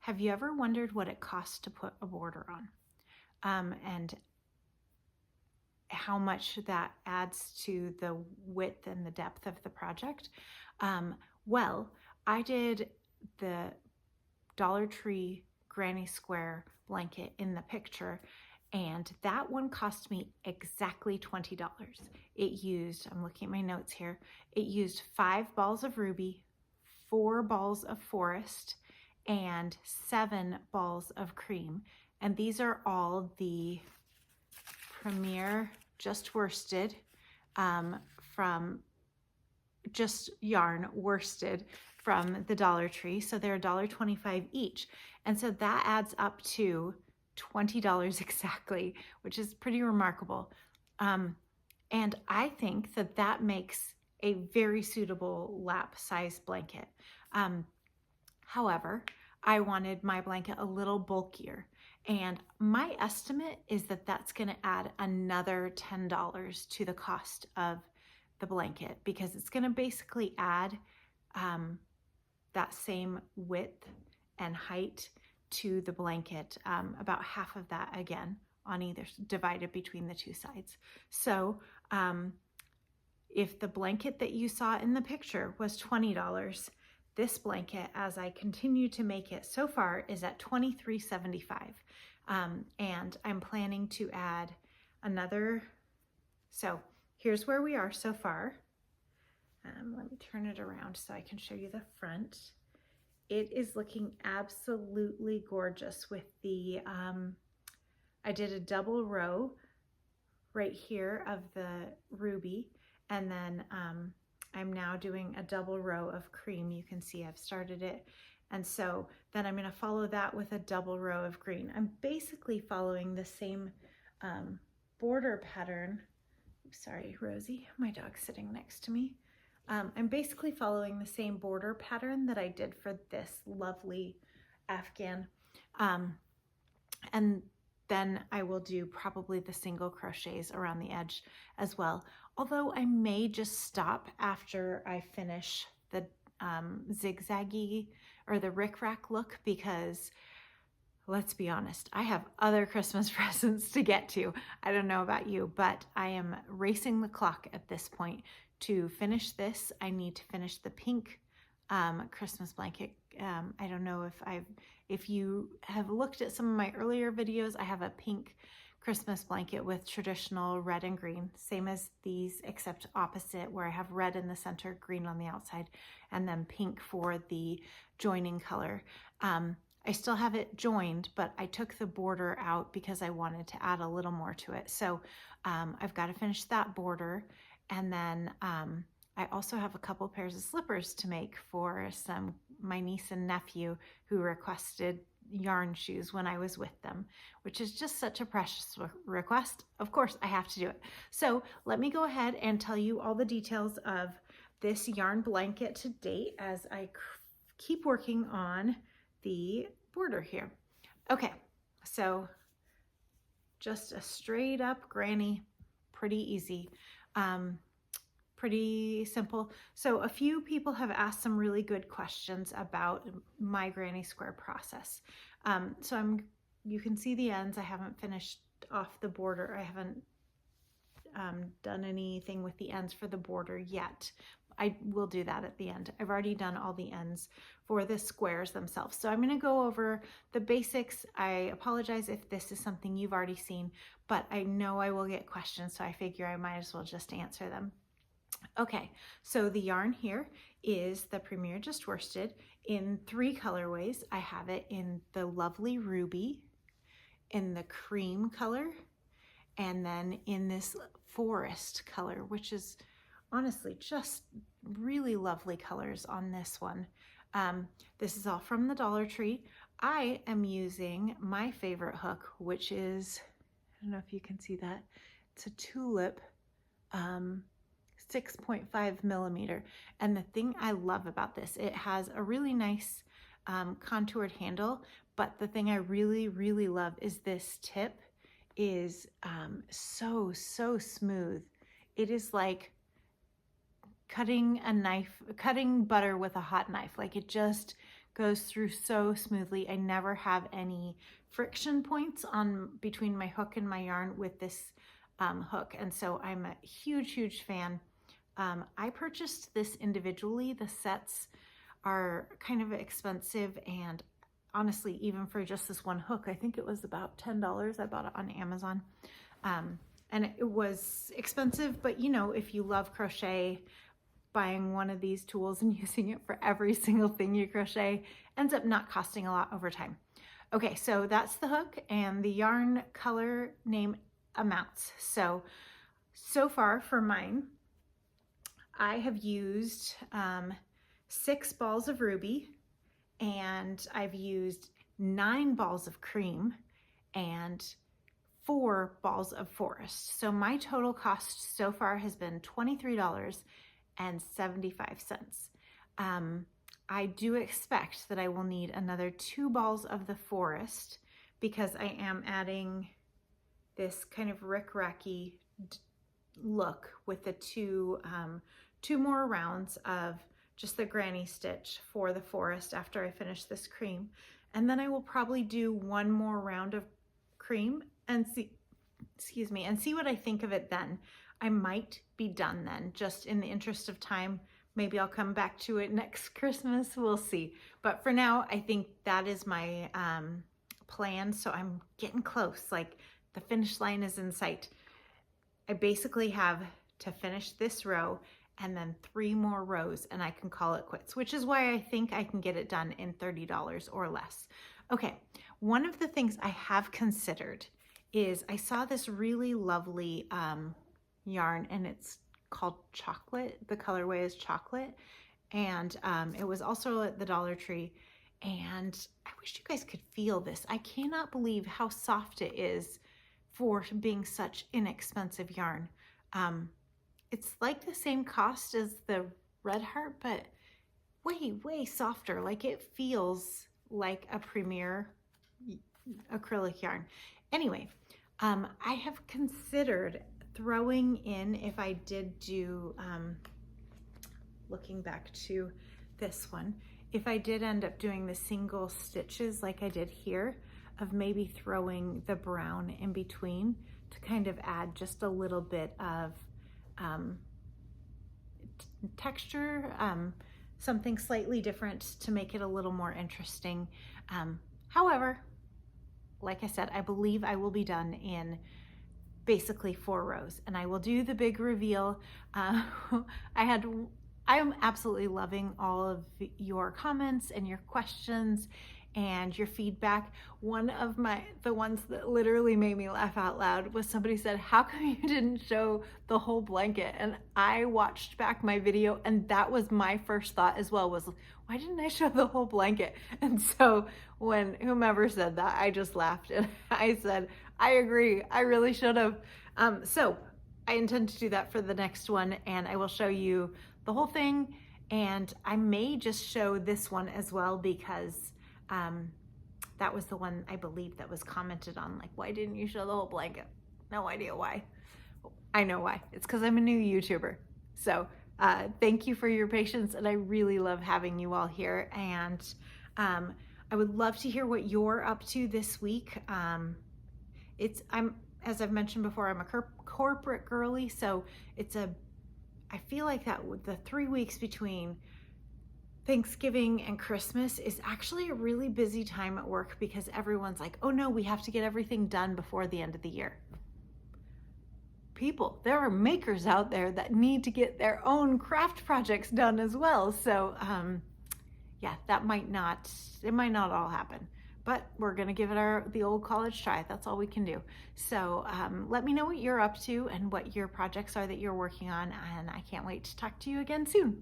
Have you ever wondered what it costs to put a border on? And how much that adds to the width and the depth of the project? Well, I did the Dollar Tree Granny Square blanket in the picture, and that one cost me exactly $20. It used, I'm looking at my notes here, it used 5 balls of ruby, 4 balls of forest, and 7 balls of cream. And these are all the Premier Just Worsted from just yarn worsted from the Dollar Tree. So they're $1.25 each. And so that adds up to $20 exactly, which is pretty remarkable. And I think that that makes a very suitable lap size blanket. However, I wanted my blanket a little bulkier. And my estimate is that that's going to add another $10 to the cost of the blanket, because it's going to basically add that same width and height to the blanket, about half of that again on either, divided between the two sides. So if the blanket that you saw in the picture was $20, this blanket, as I continue to make it so far, is at $23.75. And I'm planning to add another, so here's where we are so far. Let me turn it around so I can show you the front. It is looking absolutely gorgeous with the, I did a double row right here of the ruby, and then I'm now doing a double row of cream. You can see I've started it. And so then I'm going to follow that with a double row of green. I'm basically following the same border pattern. Sorry, Rosie, my dog's sitting next to me. I'm basically following the same border pattern that I did for this lovely Afghan. And then I will do probably the single crochets around the edge as well. Although I may just stop after I finish the zigzaggy or the rickrack look, because let's be honest, I have other Christmas presents to get to. I don't know about you, but I am racing the clock at this point. To finish this, I need to finish the pink Christmas blanket. I don't know if you have looked at some of my earlier videos, I have a pink Christmas blanket with traditional red and green, same as these, except opposite, where I have red in the center, green on the outside, and then pink for the joining color. I still have it joined, but I took the border out because I wanted to add a little more to it. So I've got to finish that border. And then I also have a couple pairs of slippers to make for my niece and nephew who requested yarn shoes when I was with them, which is just such a precious request. Of course, I have to do it. So let me go ahead and tell you all the details of this yarn blanket to date as I keep working on the border here. Okay, so just a straight up granny, pretty easy. Pretty simple. So a few people have asked some really good questions about my granny square process. So you can see the ends. I haven't finished off the border. I haven't done anything with the ends for the border yet. I will do that at the end. I've already done all the ends for the squares themselves. So I'm going to go over the basics. I apologize if this is something you've already seen, but I know I will get questions, so I figure I might as well just answer them. Okay, so the yarn here is the Premier Just Worsted in 3 colorways. I have it in the lovely ruby, in the cream color, and then in this forest color, which is honestly just really lovely colors on this one. This is all from the Dollar Tree. I am using my favorite hook, which is, I don't know if you can see that, it's a tulip 6.5 millimeter. And the thing I love about this, it has a really nice contoured handle, but the thing I really, really love is this tip is so smooth. It is like cutting butter with a hot knife. Like, it just goes through so smoothly. I never have any friction points on between my hook and my yarn with this hook, and so I'm a huge fan. I purchased this individually. The sets are kind of expensive, and honestly, even for just this one hook, I think it was about $10. I bought it on Amazon. And it was expensive, but you know, if you love crochet, buying one of these tools and using it for every single thing you crochet ends up not costing a lot over time. Okay, so that's the hook, and the yarn color name amounts. So far for mine, I have used 6 balls of ruby, and I've used 9 balls of cream and 4 balls of forest. So my total cost so far has been $23.75. I do expect that I will need another 2 balls of the forest because I am adding this kind of rick-racky look with the two more rounds of just the granny stitch for the forest after I finish this cream. And then I will probably do 1 more round of cream and see what I think of it then. I might be done then, just in the interest of time. Maybe I'll come back to it next Christmas, we'll see. But for now, I think that is my plan. So I'm getting close, like the finish line is in sight. I basically have to finish this row and then 3 more rows and I can call it quits, which is why I think I can get it done in $30 or less. Okay, one of the things I have considered is I saw this really lovely yarn, and it's called Chocolate. The colorway is Chocolate, and it was also at the Dollar Tree, and I wish you guys could feel this. I cannot believe how soft it is for being such inexpensive yarn. It's like the same cost as the Red Heart, but way softer. Like, it feels like a premier acrylic yarn. Anyway, I have considered throwing in, if I did do, looking back to this one, if I did end up doing the single stitches like I did here, of maybe throwing the brown in between to kind of add just a little bit of texture, something slightly different to make it a little more interesting. However, like I said, I believe I will be done in basically 4 rows, and I will do the big reveal. I am absolutely loving all of your comments and your questions and your feedback. One of the ones that literally made me laugh out loud was somebody said, how come you didn't show the whole blanket? And I watched back my video, and that was my first thought as well, was why didn't I show the whole blanket? And so when whomever said that, I just laughed and I said, I agree, I really should have. So I intend to do that for the next one, and I will show you the whole thing, and I may just show this one as well because that was the one I believe that was commented on, like, why didn't you show the whole blanket? No idea why. I know why. It's because I'm a new YouTuber. So thank you for your patience, and I really love having you all here. And I would love to hear what you're up to this week. As I've mentioned before, I'm a corporate girly, so I feel like that the 3 weeks between Thanksgiving and Christmas is actually a really busy time at work because everyone's like, oh no, we have to get everything done before the end of the year. People, there are makers out there that need to get their own craft projects done as well. So yeah, it might not all happen, but we're gonna give it the old college try. That's all we can do. So let me know what you're up to and what your projects are that you're working on, and I can't wait to talk to you again soon.